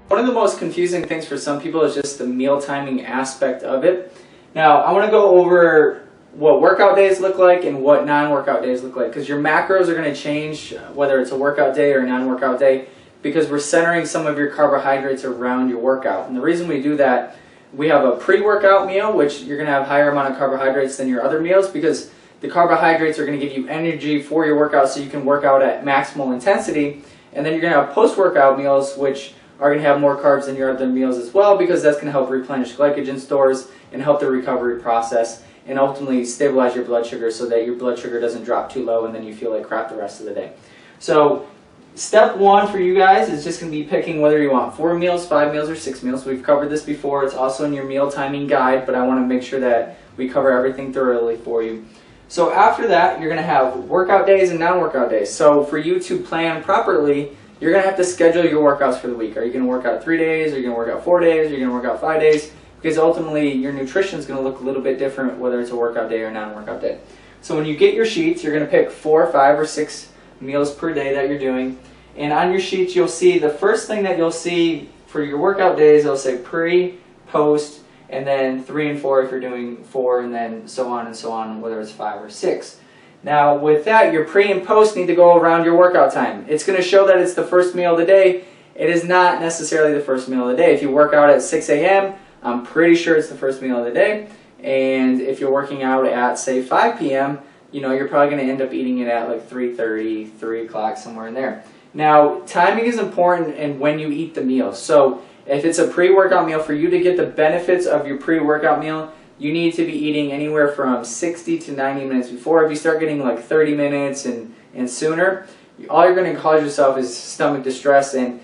One of the most confusing things for some people is just the meal timing aspect of it. Now, I want to go over what workout days look like and what non-workout days look like, because your macros are going to change whether it's a workout day or a non-workout day, because we're centering some of your carbohydrates around your workout. And the reason we do that, we have a pre-workout meal, which you're going to have higher amount of carbohydrates than your other meals, because the carbohydrates are going to give you energy for your workout so you can work out at maximal intensity. And then you're going to have post-workout meals, which are going to have more carbs than your other meals as well, because that's going to help replenish glycogen stores and help the recovery process and ultimately stabilize your blood sugar so that your blood sugar doesn't drop too low and then you feel like crap the rest of the day. So step one for you guys is just going to be picking whether you want 4 meals, 5 meals, or 6 meals. We've covered this before. It's also in your meal timing guide, but I want to make sure that we cover everything thoroughly for you. So after that, you're going to have workout days and non-workout days. So for you to plan properly, you're going to have to schedule your workouts for the week. Are you going to work out 3 days? Are you going to work out 4 days? Are you going to work out 5 days? Because ultimately, your nutrition is going to look a little bit different whether it's a workout day or non-workout day. So when you get your sheets, you're going to pick 4, 5, or 6 meals per day that you're doing. And on your sheets, you'll see the first thing that you'll see for your workout days, it'll say pre, post, and then 3 and 4 if you're doing 4, and then so on, whether it's 5 or 6. Now with that, your pre and post need to go around your workout time. It's going to show that it's the first meal of the day. It is not necessarily the first meal of the day. If you work out at 6 a.m., I'm pretty sure it's the first meal of the day. And if you're working out at, say, 5 p.m., you're probably going to end up eating it at like 3:30, 3 o'clock, somewhere in there. Now, timing is important in when you eat the meal. So if it's a pre-workout meal, for you to get the benefits of your pre-workout meal, you need to be eating anywhere from 60 to 90 minutes before. If you start getting like 30 minutes and sooner, all you're going to cause yourself is stomach distress, and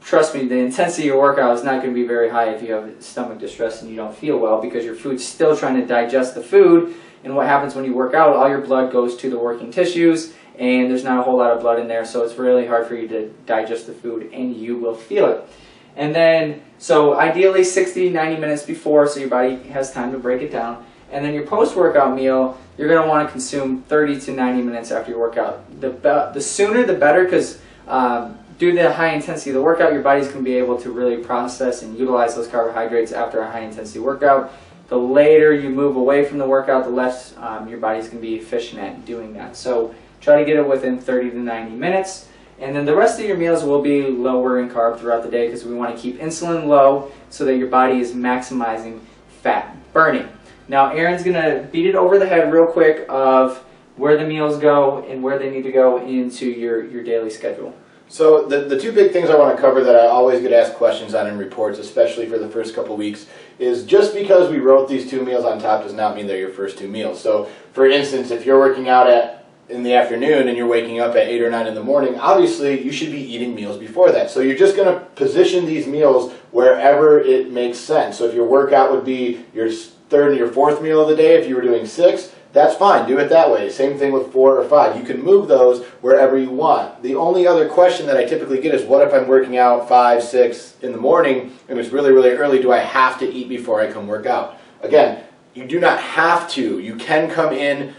trust me, the intensity of your workout is not going to be very high if you have stomach distress and you don't feel well, because your food's still trying to digest the food. And what happens when you work out, all your blood goes to the working tissues, and there's not a whole lot of blood in there, so it's really hard for you to digest the food, and you will feel it. And then, so ideally 60, 90 minutes before, so your body has time to break it down. And then your post-workout meal, you're going to want to consume 30 to 90 minutes after your workout. The sooner the better, because due to the high intensity of the workout, your body's going to be able to really process and utilize those carbohydrates after a high intensity workout. The later you move away from the workout, the less your body's going to be efficient at doing that. So try to get it within 30 to 90 minutes. And then the rest of your meals will be lower in carb throughout the day, because we want to keep insulin low so that your body is maximizing fat burning. Now Aaron's going to beat it over the head real quick of where the meals go and where they need to go into your daily schedule. So the 2 big things I want to cover that I always get asked questions on in reports, especially for the first couple weeks, is just because we wrote these 2 meals on top does not mean they're your first 2 meals. So for instance, if you're working out in the afternoon and you're waking up at 8 or 9 in the morning, obviously you should be eating meals before that. So you're just going to position these meals wherever it makes sense. So if your workout would be your 3rd and your 4th meal of the day, if you were doing 6, that's fine. Do it that way. Same thing with 4 or 5. You can move those wherever you want. The only other question that I typically get is, what if I'm working out 5, 6 in the morning and it's really, really early? Do I have to eat before I come work out? Again, you do not have to. You can come in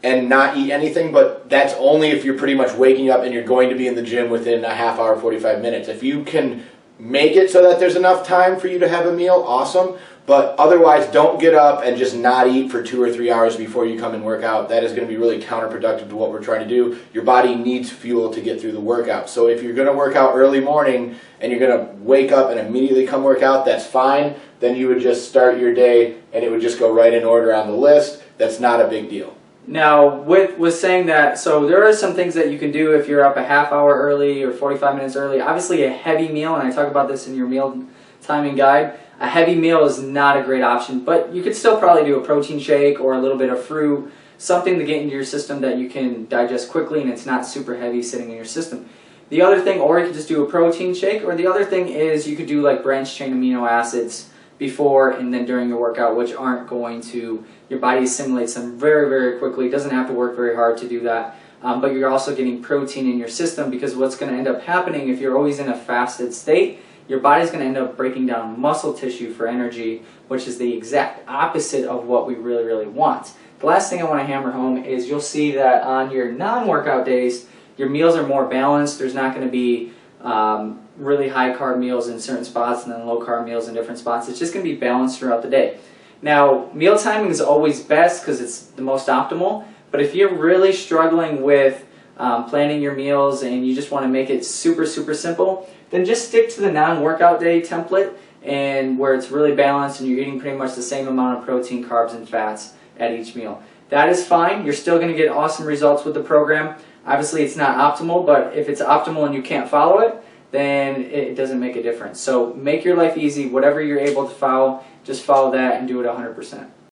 and not eat anything, but that's only if you're pretty much waking up and you're going to be in the gym within a half hour, 45 minutes. If you can make it so that there's enough time for you to have a meal, awesome. But otherwise, don't get up and just not eat for 2 or 3 hours before you come and work out. That is going to be really counterproductive to what we're trying to do. Your body needs fuel to get through the workout. So if you're going to work out early morning and you're going to wake up and immediately come work out, that's fine. Then you would just start your day and it would just go right in order on the list. That's not a big deal. Now, with saying that, so there are some things that you can do if you're up a half hour early or 45 minutes early. Obviously, a heavy meal, and I talk about this in your meal timing guide, a heavy meal is not a great option, but you could still probably do a protein shake or a little bit of fruit, something to get into your system that you can digest quickly and it's not super heavy sitting in your system. The other thing, or you could just do a protein shake, or the other thing is you could do like branched chain amino acids before and then during your workout, which aren't going to, your body assimilates them very, very quickly. It doesn't have to work very hard to do that. But you're also getting protein in your system, because what's going to end up happening if you're always in a fasted state, your body's going to end up breaking down muscle tissue for energy, which is the exact opposite of what we really, really want. The last thing I want to hammer home is you'll see that on your non-workout days, your meals are more balanced. There's not going to be really high carb meals in certain spots and then low carb meals in different spots. It's just going to be balanced throughout the day. Now, meal timing is always best because it's the most optimal, but if you're really struggling with planning your meals and you just want to make it super simple, then just stick to the non-workout day template, and where it's really balanced and you're eating pretty much the same amount of protein, carbs, and fats at each meal. That is fine. You're still going to get awesome results with the program. Obviously, it's not optimal, but if it's optimal and you can't follow it, then it doesn't make a difference. So make your life easy. Whatever you're able to follow, just follow that and do it 100%.